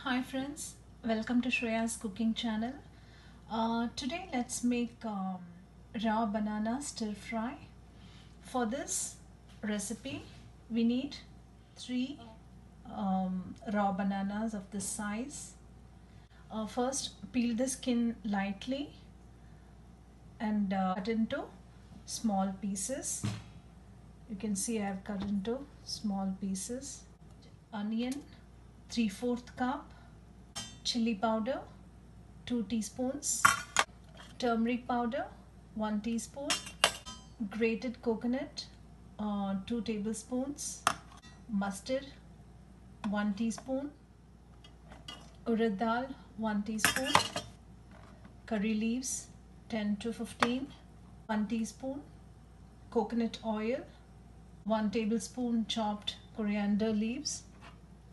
Hi friends, welcome to Shreya's cooking channel. Today let's make raw banana stir fry. For this recipe we need 3 raw bananas of this size. First peel the skin lightly and cut into small pieces. You can see I have cut into small pieces. Onion 3/4 cup, chili powder 2 teaspoons, turmeric powder 1 teaspoon, grated coconut 2 tablespoons, mustard 1 teaspoon, urad dal 1 teaspoon, curry leaves 10 to 15, 1 teaspoon, coconut oil, 1 tablespoon chopped coriander leaves,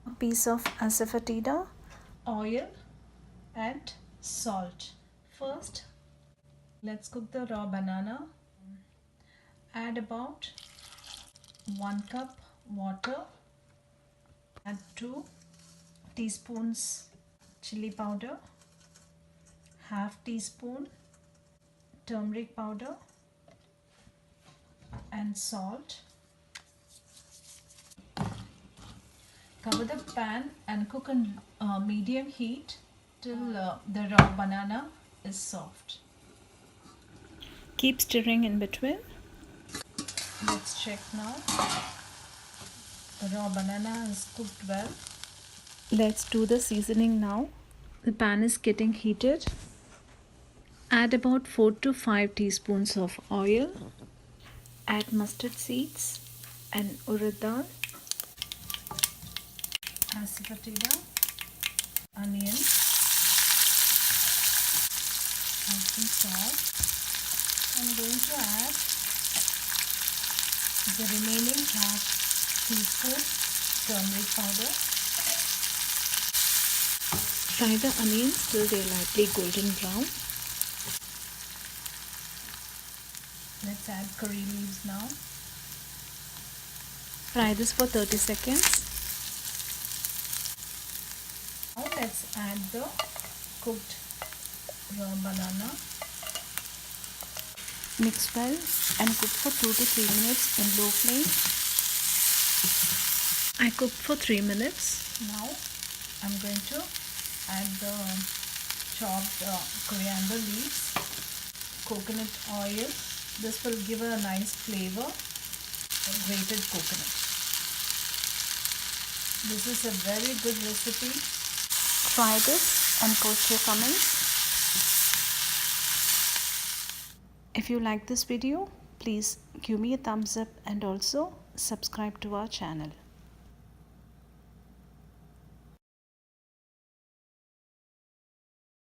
a piece of asafoetida, oil and salt. First, let's cook the raw banana. Add about 1 cup water. Add 2 teaspoons chili powder, half teaspoon turmeric powder and salt. Cover the pan and cook on medium heat till the raw banana is soft. Keep stirring in between. Let's check now. The raw banana is cooked well. Let's do the seasoning now. The pan is getting heated. Add about 4 to 5 teaspoons of oil. Add mustard seeds and urad dal, asafoetida, onion, and some salt. I'm going to add the remaining half teaspoon turmeric powder. Fry the onions till they are lightly golden brown. Let's add curry leaves now. Fry this for 30 seconds. Now let's add the cooked raw banana. Mix well and cook for 2 to 3 minutes in low flame. I cooked for 3 minutes. Now I'm going to add the chopped coriander leaves, coconut oil. This will give a nice flavor. Grated coconut. This is a very good recipe. Try this and post your comments. If you like this video, please give me a thumbs up and also subscribe to our channel.